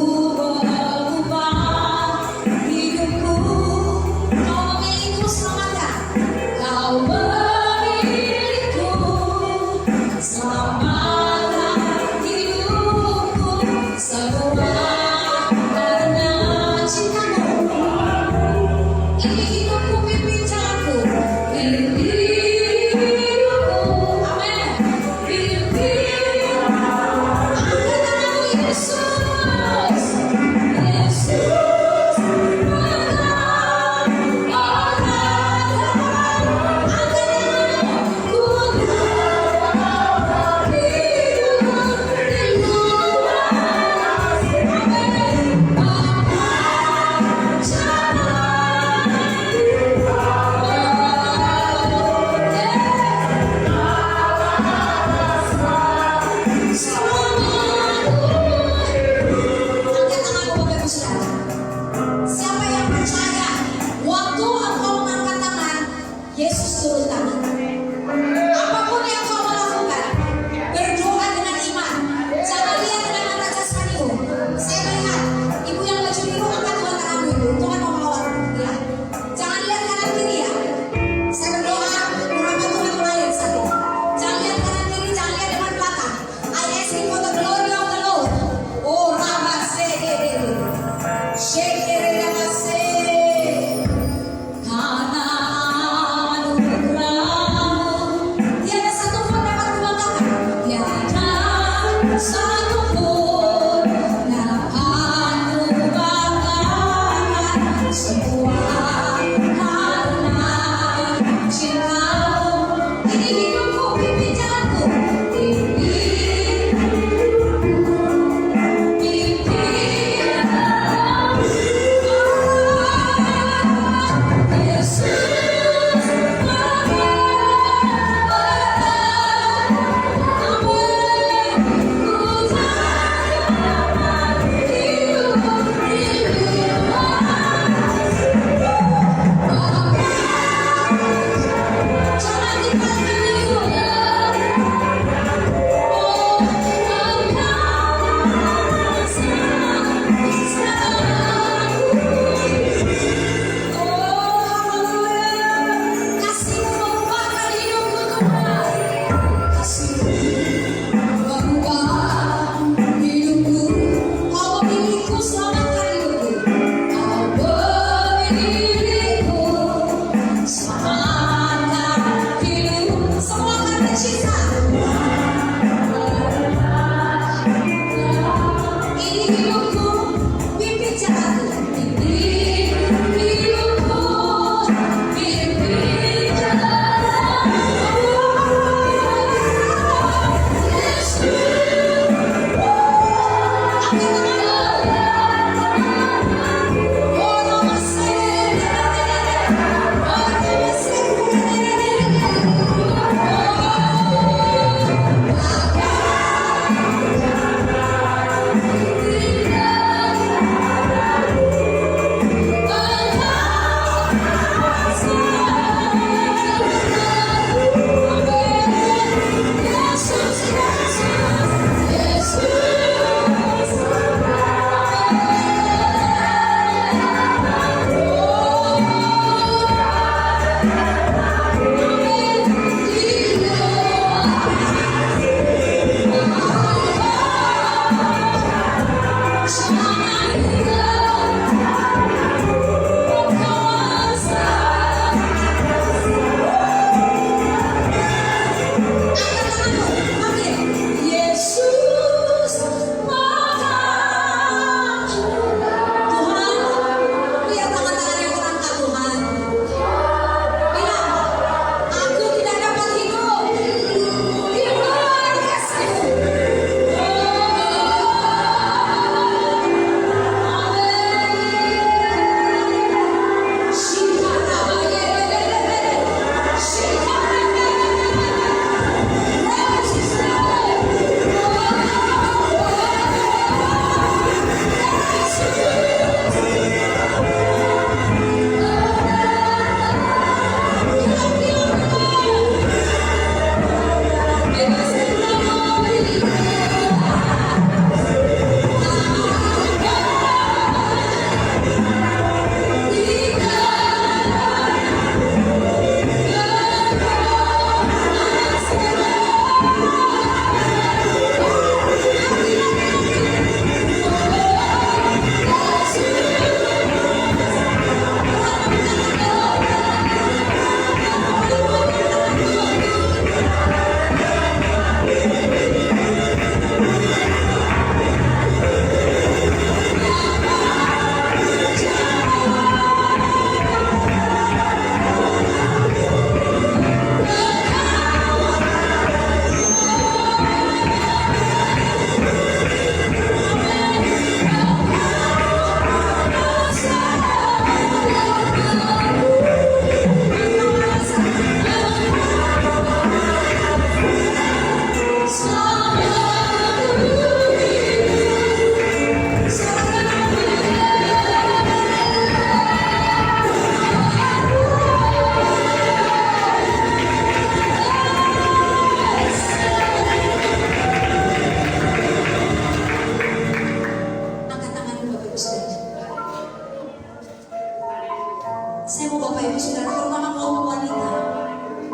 Saya mau Bapak Ibu Saudara, terutama kaum wanita,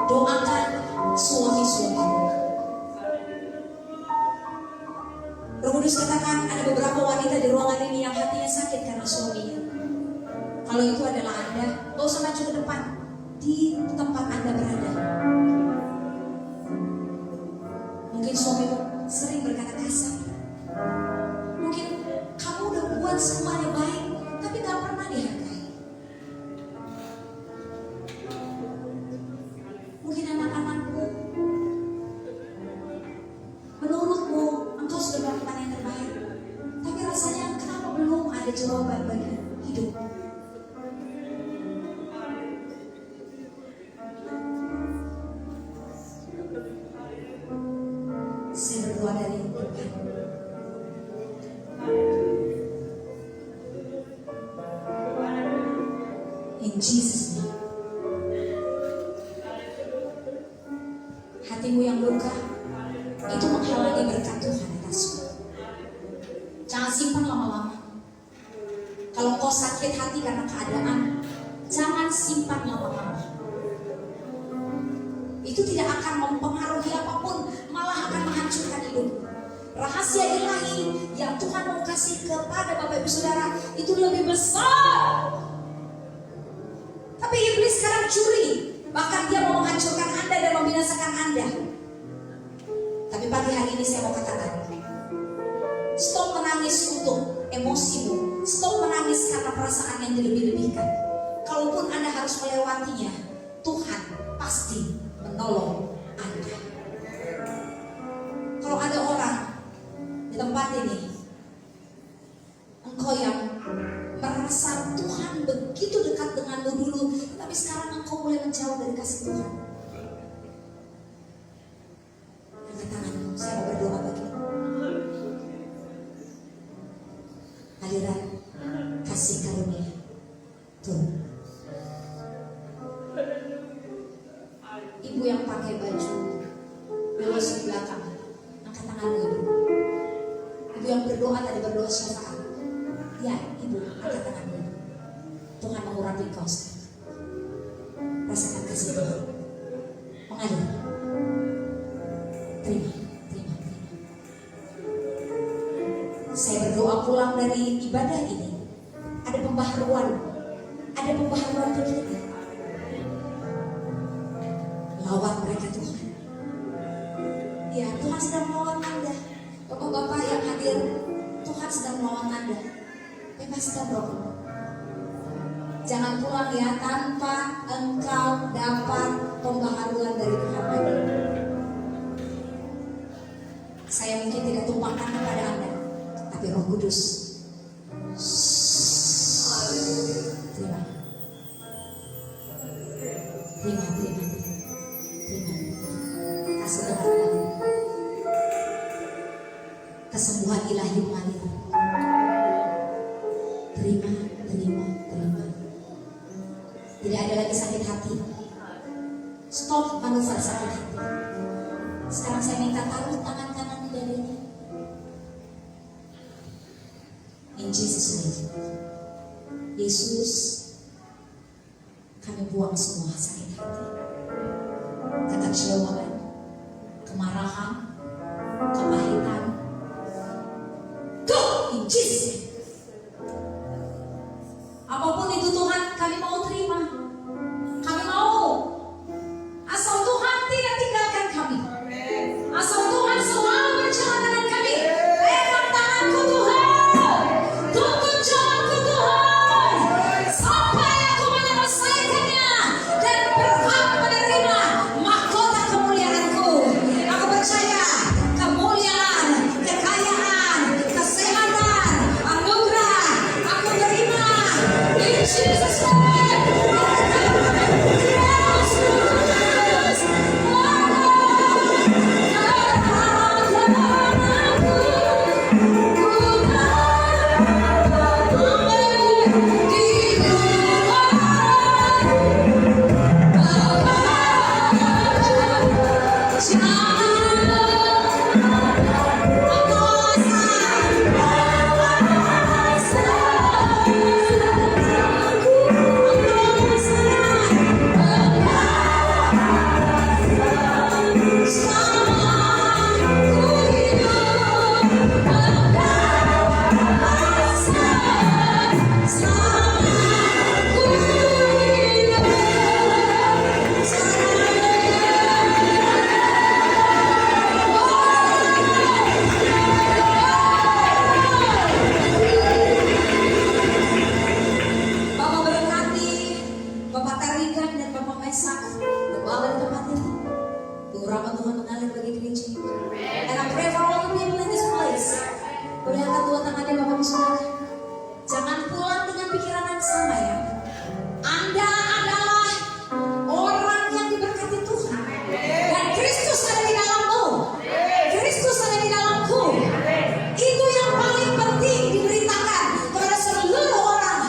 doakan suami-suami. Roh Kudus katakan ada beberapa wanita di ruangan ini yang hatinya sakit karena suaminya. Kalau itu adalah Anda, gak usah maju ke depan, di tempat Anda berada. Mungkin suamimu sering berkata kasar. Mungkin kamu udah buat semuanya baik, tapi gak pernah dihargai. Mungkin anak-anakmu, menurutmu engkau sudah melakukan yang terbaik, tapi rasanya kenapa belum ada jawaban bagi hidup. Saya berdoa dari depan. In Jesus name. Hatimu yang luka itu menghalangi berkat Tuhan atasmu. Jangan simpan lama-lama. Kalau kau sakit hati karena keadaan, jangan simpan lama-lama. Itu tidak akan mempengaruhi apapun, malah akan menghancurkan hidup. Rahasia ilahi yang Tuhan mau kasih kepada Bapak Ibu Saudara itu lebih besar. Tapi iblis sekarang curi, bahkan dia mau menghancurkan Anda dan membinasakan Anda. Tapi pagi hari ini saya mau katakan, stop menangis untuk emosimu, stop menangis karena perasaan yang dilebih-lebihkan. Kalaupun Anda harus melewatinya, Tuhan pasti menolong Anda. Kalau ada orang di tempat ini, engkau yang merasa Tuhan begitu dekat denganmu dulu, tapi sekarang engkau mulai menjauh dari kasih Tuhan. Angkat tanganmu, saya mau berdoa bagimu. Aliran kasih karunia Tuhan. Ibu yang pakai baju belok di belakang, angkat tanganmu ibu. Ibu yang berdoa tadi berdoa syafaat. Ya, ibu, angkat tanganmu. Tuhan mengurapi kau sekarang. Rasakan kasih Tuhan mengalir. Terima. Saya berdoa pulang dari ibadah ini, ada pembaharuan pikiran. Lawan mereka Tuhan. Ya, Tuhan sedang melawan Anda. Bapak-bapak yang hadir, Tuhan sedang melawan Anda. Bebaskan roh. Jangan pulang ya tanpa engkau dapat pembaharuan dari Tuhan lagi. Saya mungkin tidak tumpahkan kepada Anda, tapi Roh Kudus. Terima. Kasih Tuhan. Kesembuhan ilahi mengalir. Terima. Tidak ada lagi sakit hati. Stop manuver sakit hati. Sekarang saya minta taruh tangan kanan di dadanya. In Jesus name. Yesus, kami buang semua sakit hati, kekecewaan, kemarahan, kepahitan. Go in Jesus name. Apapun itu Tuhan, kami mau terima. Kami mau. Asal Tuhan tidak tinggalkan kami. Asal Tuhan selalu berjalan dengan kami. Pegang tanganku Tuhan. Tuntun jalanku Tuhan. Sampai aku menyelesaikannya dan berhak menerima mahkota kemuliaanku. Aku percaya kemuliaan, kekayaan, kesehatan, bersama ya. Anda adalah orang yang diberkati Tuhan. Dan Kristus ada di dalammu. Kristus ada di dalamku. Itu yang paling penting diberitakan kepada seluruh orang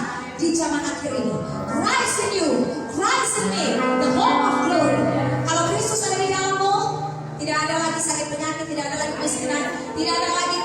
di zaman akhir ini. Christ in you, Christ in me, the hope of glory. Kalau Kristus ada di dalammu, tidak ada lagi sakit penyakit, tidak ada lagi kemiskinan, tidak ada lagi